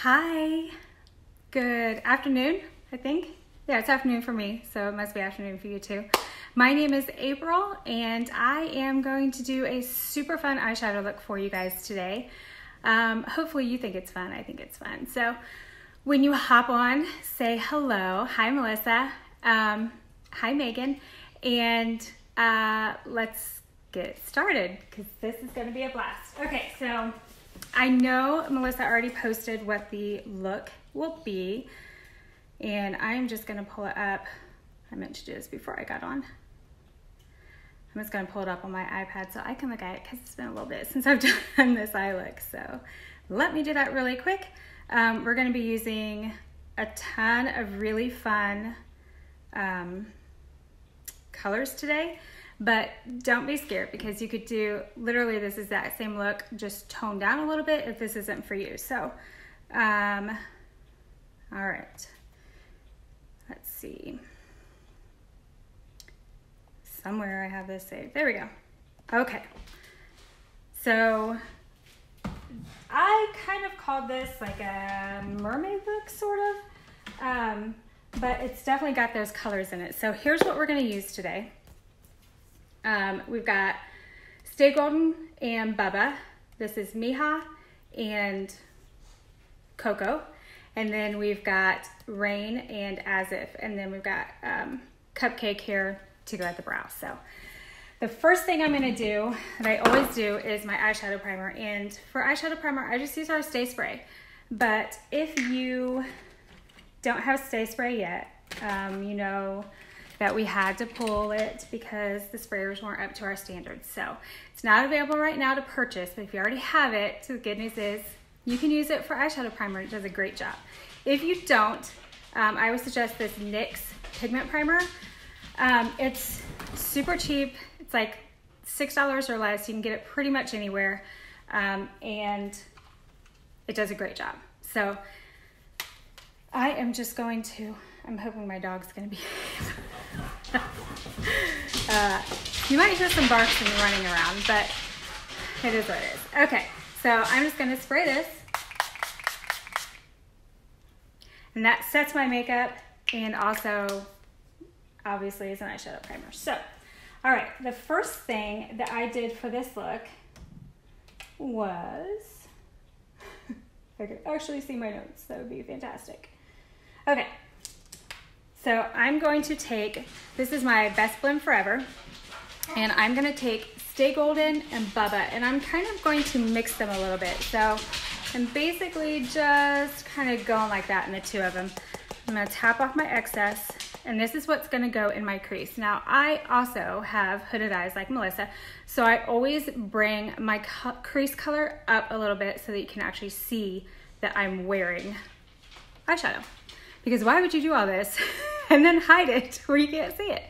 Hi, good afternoon, I think. Yeah, it's afternoon for me, so it must be afternoon for you too. My name is April, and I am going to do a super fun eyeshadow look for you guys today. Hopefully you think it's fun. I think it's fun. So when you hop on, say hello. Hi, Melissa. Hi, Megan. And let's get started because this is going to be a blast. Okay, so I know Melissa already posted what the look will be, and I'm just going to pull it up. I meant to do this before I got on. I'm just going to pull it up on my iPad so I can look at it because it's been a little bit since I've done this eye look. So let me do that really quick. We're going to be using a ton of really fun colors today, but don't be scared because you could do literally this exact same look, just toned down a little bit if this isn't for you. So, all right, let's see. Somewhere I have this saved. There we go. Okay. So I kind of called this like a mermaid look, sort of, but it's definitely got those colors in it. So here's what we're going to use today. We've got Stay Golden and Bubba. This is Miha and Coco. And then we've got Rain and As If. And then we've got Cupcake here to go at the brow. So the first thing I'm going to do that I always do is my eyeshadow primer. And for eyeshadow primer, I just use our Stay Spray. But if you don't have Stay Spray yet, you know that we had to pull it because the sprayers weren't up to our standards. So it's not available right now to purchase, but if you already have it, the good news is you can use it for eyeshadow primer. It does a great job. If you don't, I would suggest this NYX pigment primer. It's super cheap. It's like $6 or less. You can get it pretty much anywhere, and it does a great job. So I am just going to, I'm hoping my dog's going to be you might hear some barks and running around, but it is what it is. Okay, so I'm just going to spray this, and that sets my makeup and also obviously is an eyeshadow primer. So, all right, the first thing that I did for this look was, if I could actually see my notes, that would be fantastic. Okay, so I'm going to take, this is my Best Blend Forever, and I'm going to take Stay Golden and Bubba, and I'm kind of going to mix them a little bit. So I'm basically just kind of going like that in the two of them. I'm going to tap off my excess, and this is what's going to go in my crease. Now, I also have hooded eyes like Melissa, so I always bring my crease color up a little bit so that you can actually see that I'm wearing eyeshadow. Because why would you do all this and then hide it where you can't see it?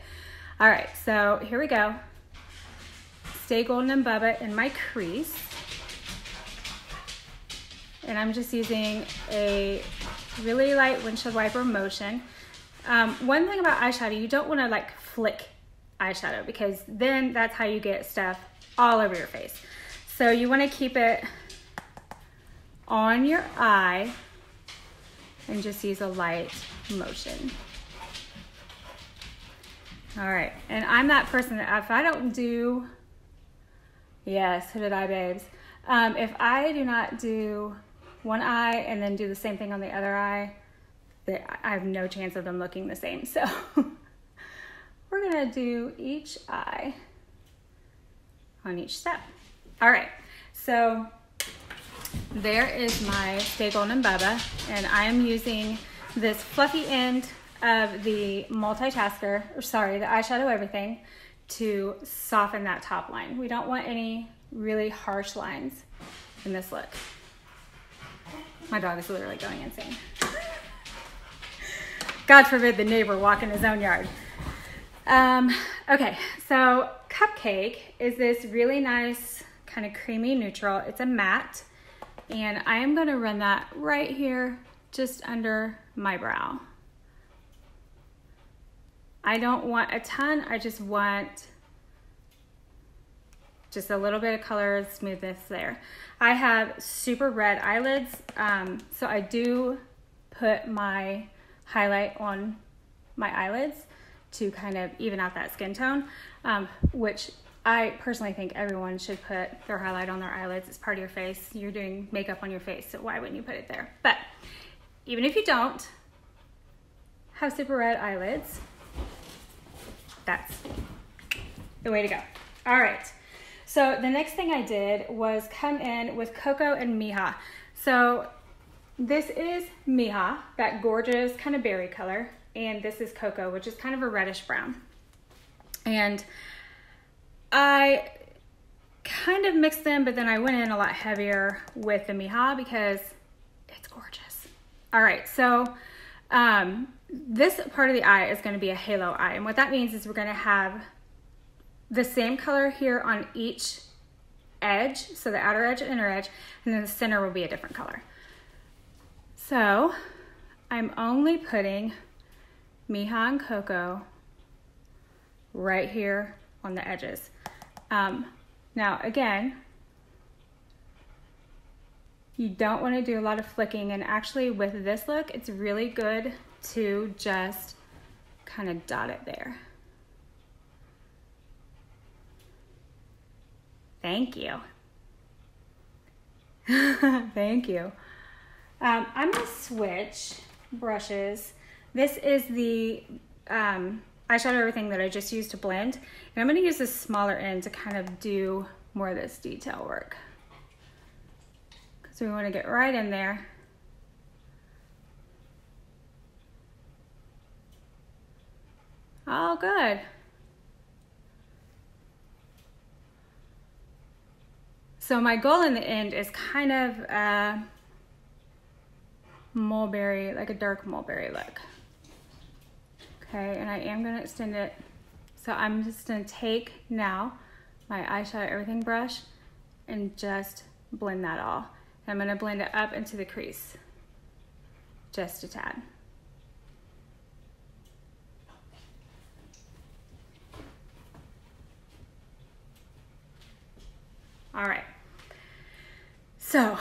All right, so here we go. Stay Golden and Bubba in my crease. And I'm just using a really light windshield wiper motion. One thing about eyeshadow, you don't want to like flick eyeshadow because then that's how you get stuff all over your face. So you want to keep it on your eye and just use a light motion. All right, and I'm that person that if I don't do, yes, hooded eye babes, if I do not do one eye and then do the same thing on the other eye, I have no chance of them looking the same. So we're gonna do each eye on each step. All right, so there is my Stay Golden and Bubba, and I am using this fluffy end of the multitasker, or sorry, the eyeshadow everything, to soften that top line. We don't want any really harsh lines in this look. My dog is literally going insane. God forbid the neighbor walk in his own yard. Okay, so Cupcake is this really nice kind of creamy neutral. It's a matte, and I am going to run that right here just under my brow. I don't want a ton, I just want Just a little bit of color smoothness there. I have super red eyelids, so I do put my highlight on my eyelids to kind of even out that skin tone, which I personally think everyone should put their highlight on their eyelids. It's part of your face. You're doing makeup on your face, so why wouldn't you put it there? But even if you don't have super red eyelids, that's the way to go. All right. So the next thing I did was come in with Cocoa and Mija. So this is Mija, that gorgeous kind of berry color, and this is Cocoa, which is kind of a reddish brown. And I kind of mixed them, but then I went in a lot heavier with the Mija because it's gorgeous. All right, so this part of the eye is going to be a halo eye, and what that means is we're going to have the same color here on each edge, so the outer edge and inner edge, and then the center will be a different color. So I'm only putting Mija and Cocoa right here on the edges. Now again, you don't want to do a lot of flicking, and actually with this look, it's really good to just kind of dot it there. Thank you. Thank you. I'm gonna switch brushes. This is the eyeshadow everything that I just used to blend, and I'm gonna use this smaller end to kind of do more of this detail work, because we want to get right in there. Oh, good. So my goal in the end is kind of mulberry, like a dark mulberry look. Okay, and I am gonna extend it. So I'm just gonna take now my eyeshadow everything brush and just blend that all. I'm gonna blend it up into the crease, just a tad. All right. So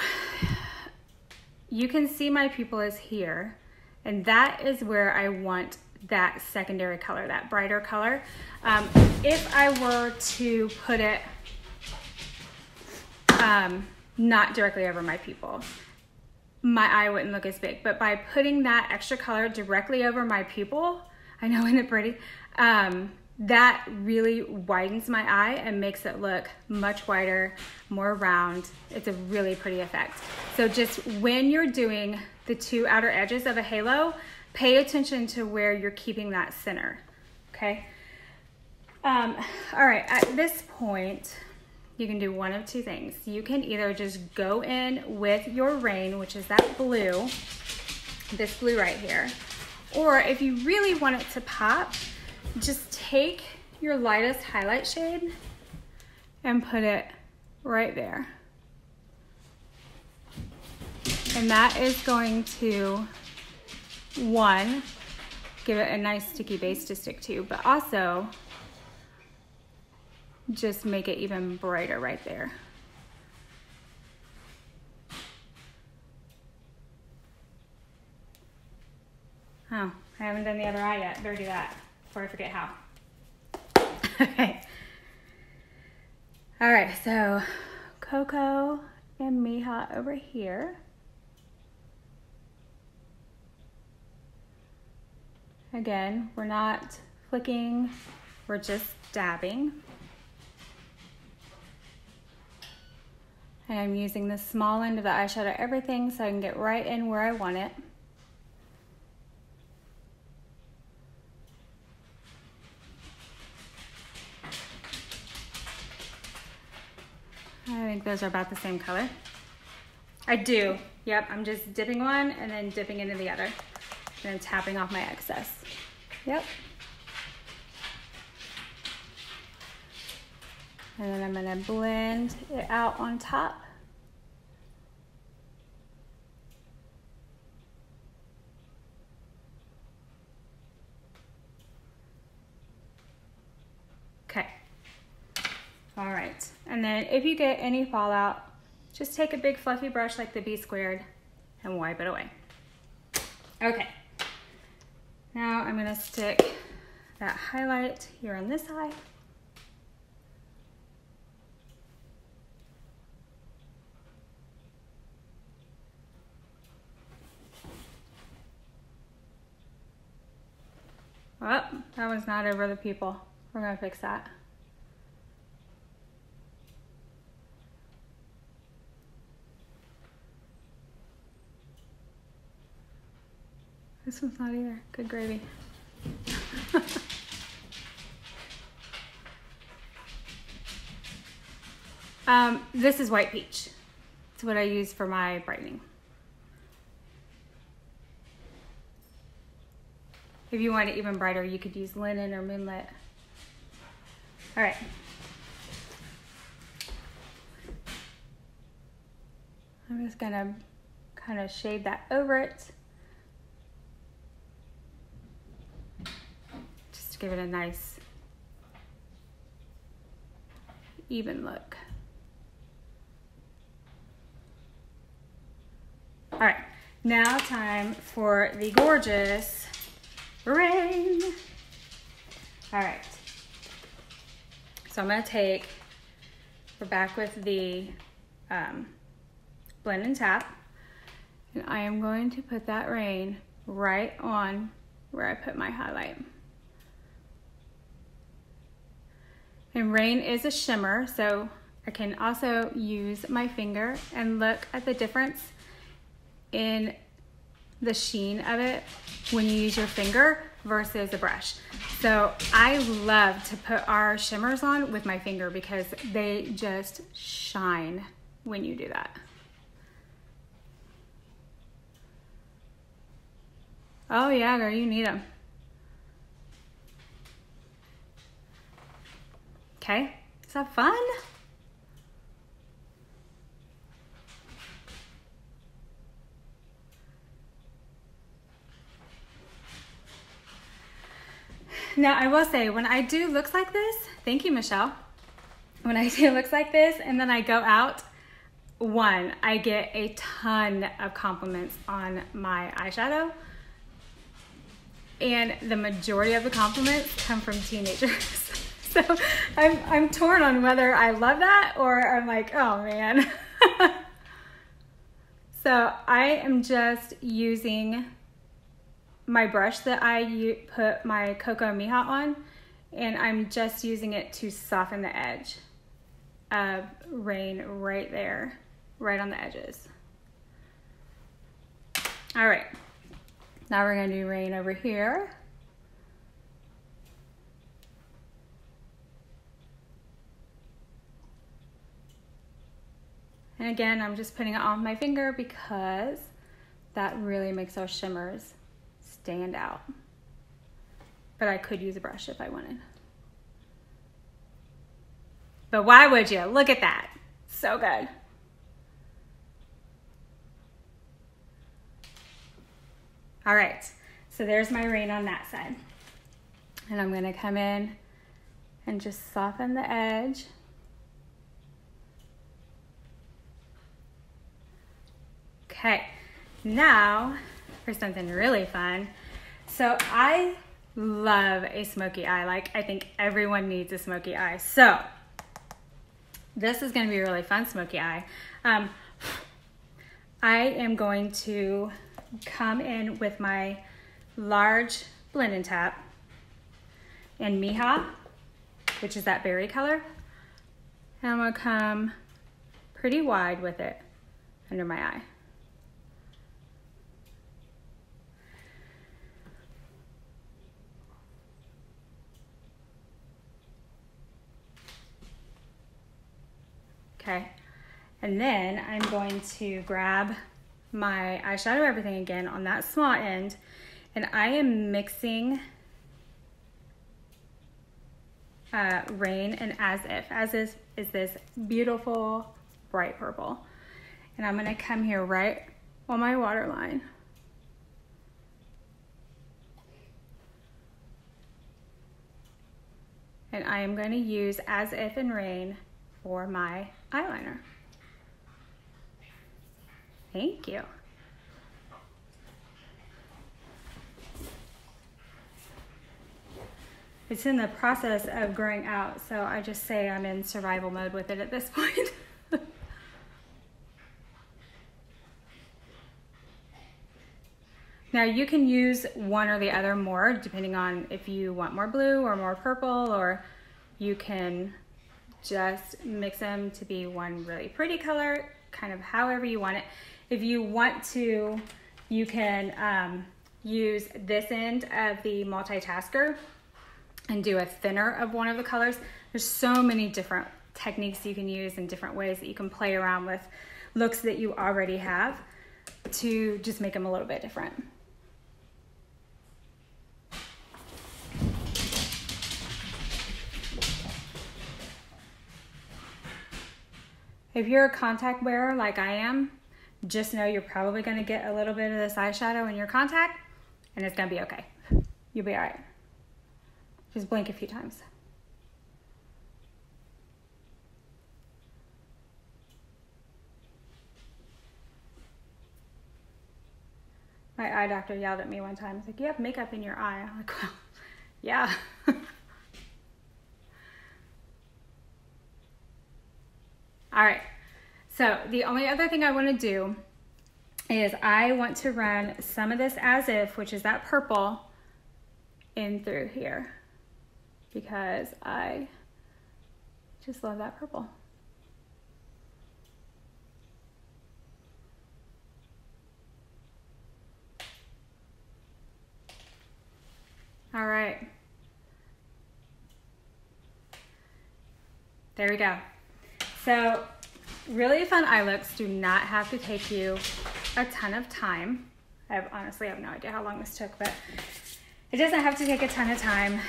you can see my pupil is here, and that is where I want that secondary color, that brighter color. If I were to put it not directly over my pupil, my eye wouldn't look as big, but by putting that extra color directly over my pupil, I know, isn't it pretty? That really widens my eye and makes it look much wider, more round. It's a really pretty effect. So just when you're doing the two outer edges of a halo, pay attention to where you're keeping that center, okay? All right, at this point, you can do one of two things. You can either just go in with your Rain, which is that blue, this blue right here, or if you really want it to pop, just take your lightest highlight shade and put it right there. And that is going to, one, give it a nice sticky base to stick to, but also just make it even brighter right there. Oh, I haven't done the other eye yet. Better do that before I forget how. Okay. All right, so Cocoa and Mija over here. Again, we're not flicking, we're just dabbing. And I'm using the small end of the eyeshadow everything so I can get right in where I want it. I think those are about the same color. I do, yep, I'm just dipping one and then dipping into the other. And then tapping off my excess. Yep. And then I'm gonna blend it out on top. Okay. All right, and then if you get any fallout, just take a big fluffy brush like the B squared and wipe it away. Okay, now I'm gonna stick that highlight here on this eye. Oh, that one's not over the pupil. We're gonna fix that. This one's not either. Good gravy. This is white peach. It's what I use for my brightening. If you want it even brighter, you could use linen or moonlit. All right. I'm just gonna kind of shade that over it. Just to give it a nice, even look. All right, now time for the gorgeous rain. All right, so I'm gonna take, we're back with the blend and tap, and I am going to put that rain right on where I put my highlight. And rain is a shimmer, so I can also use my finger and look at the difference in the sheen of it when you use your finger versus a brush. So I love to put our shimmers on with my finger because they just shine when you do that. Oh yeah, girl, you need them. Okay, is that fun? Now, I will say, when I do looks like this, thank you, Michelle. When I do looks like this and then I go out, one, I get a ton of compliments on my eyeshadow. And the majority of the compliments come from teenagers. So I'm torn on whether I love that or I'm like, oh man. So I am just using my brush that I put my Cocoa Mija on, and I'm just using it to soften the edge of rain right there, right on the edges. All right, now we're gonna do rain over here. And again, I'm just putting it on my finger because that really makes those shimmers stand out. But I could use a brush if I wanted. But why would you? Look at that. So good. All right, so there's my rain on that side. And I'm gonna come in and just soften the edge. Okay, now for something really fun. So I love a smoky eye. Like, I think everyone needs a smoky eye. So this is gonna be a really fun smoky eye. I am going to come in with my large blend and tap in Mija, which is that berry color. And I'm gonna come pretty wide with it under my eye. Okay, and then I'm going to grab my eyeshadow everything again on that small end, and I am mixing Rain and As If is this beautiful bright purple, and I'm gonna come here right on my waterline. And I am going to use As If in Rain for my eyeliner. Thank you. It's in the process of growing out, so I just say I'm in survival mode with it at this point. Now you can use one or the other more depending on if you want more blue or more purple, or you can just mix them to be one really pretty color, kind of however you want it. If you want to, you can use this end of the multitasker and do a thinner of one of the colors. There's so many different techniques you can use and different ways that you can play around with looks that you already have to just make them a little bit different. If you're a contact wearer like I am, just know you're probably going to get a little bit of this eyeshadow in your contact, and it's going to be okay. You'll be all right. Just blink a few times. My eye doctor yelled at me one time. He's like, "You have makeup in your eye." I'm like, "Well, yeah." All right, so the only other thing I want to do is I want to run some of this As If, which is that purple, in through here because I just love that purple. All right, there we go. So really fun eye looks do not have to take you a ton of time. I honestly have no idea how long this took, but it doesn't have to take a ton of time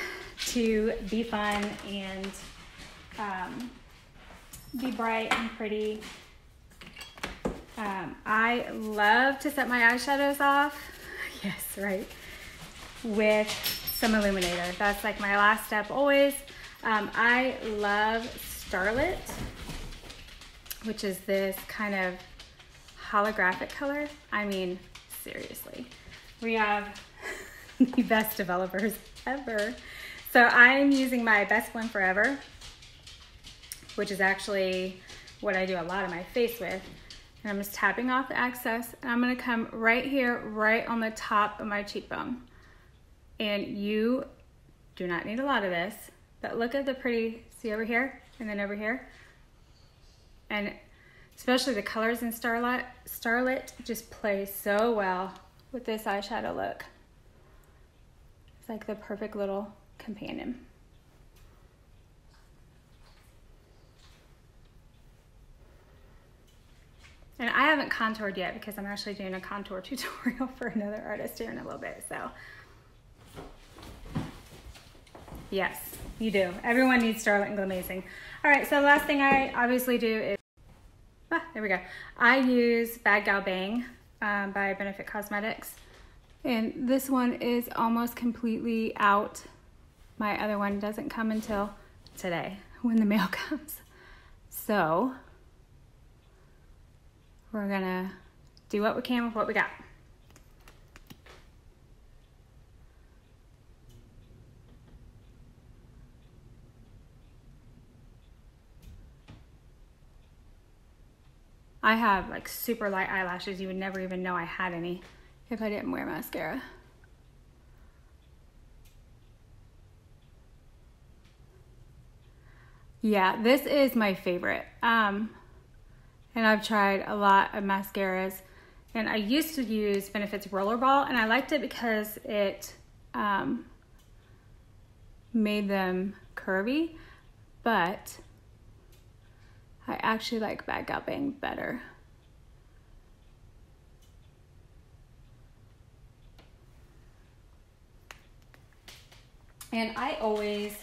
to be fun and be bright and pretty. I love to set my eyeshadows off, yes, right, with some illuminator. That's like my last step always. I love Starlit, which is this kind of holographic color. I mean, seriously, we have the best developers ever. So I'm using my Best Blend Forever, which is actually what I do a lot of my face with. And I'm just tapping off the excess, and I'm gonna come right here, right on the top of my cheekbone. And you do not need a lot of this, but look at the pretty, see over here, and then over here. And especially the colors in Starlit just play so well with this eyeshadow look. It's like the perfect little companion. And I haven't contoured yet because I'm actually doing a contour tutorial for another artist here in a little bit, so. Yes, you do. Everyone needs Starlit and Glamazing. All right, so the last thing I obviously do is, there we go. I use Bad Gal Bang by Benefit Cosmetics. And this one is almost completely out. My other one doesn't come until today when the mail comes. So we're gonna do what we can with what we got. I have like super light eyelashes. You would never even know I had any if I didn't wear mascara. Yeah, this is my favorite. And I've tried a lot of mascaras, and I used to use Benefit's Rollerball, and I liked it because it made them curvy, but I actually like Bad Gal Bang better. And I always,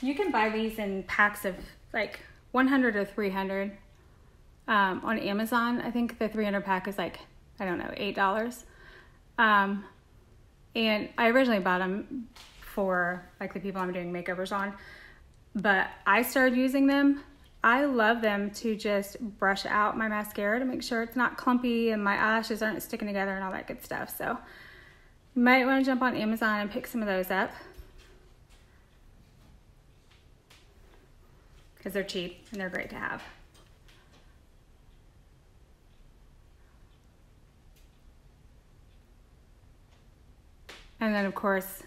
you can buy these in packs of like 100 or 300 on Amazon. I think the 300 pack is like, I don't know, $8. And I originally bought them for like the people I'm doing makeovers on. but I started using them. I love them to just brush out my mascara to make sure it's not clumpy and my eyelashes aren't sticking together and all that good stuff. So you might want to jump on Amazon and pick some of those up because they're cheap and they're great to have. And then of course,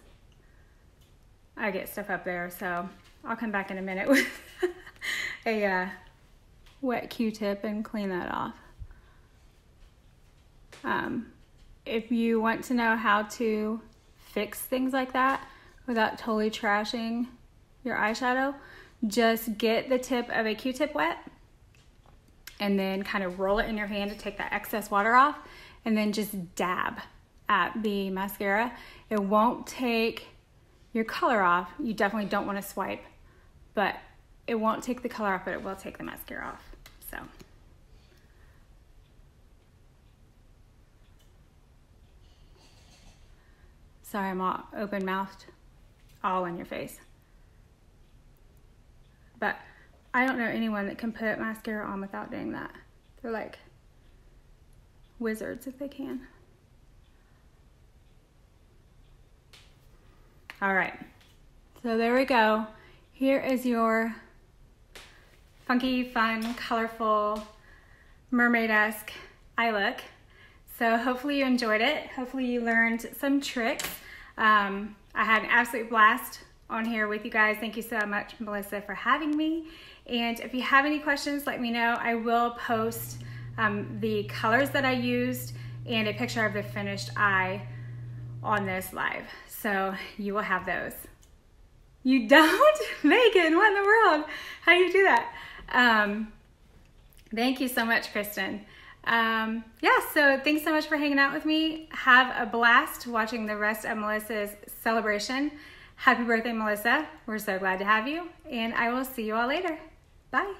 I get stuff up there, so I'll come back in a minute with a wet Q-tip and clean that off. If you want to know how to fix things like that without totally trashing your eyeshadow, just get the tip of a Q-tip wet and then kind of roll it in your hand to take that excess water off, and then just dab at the mascara. It won't take your color off. You definitely don't want to swipe, but it won't take the color off, but it will take the mascara off. So sorry, I'm all open-mouthed, all in your face. But I don't know anyone that can put mascara on without doing that. They're like wizards if they can. All right, so there we go. Here is your funky, fun, colorful, mermaid-esque eye look. So hopefully you enjoyed it. Hopefully you learned some tricks. I had an absolute blast on here with you guys. Thank you so much, Melissa, for having me. And if you have any questions, let me know. I will post the colors that I used and a picture of the finished eye on this live. So you will have those. You don't? Megan, what in the world? How do you do that? Thank you so much, Kristen. Yeah, so thanks so much for hanging out with me. Have a blast watching the rest of Melissa's celebration. Happy birthday, Melissa. We're so glad to have you. And I will see you all later. Bye.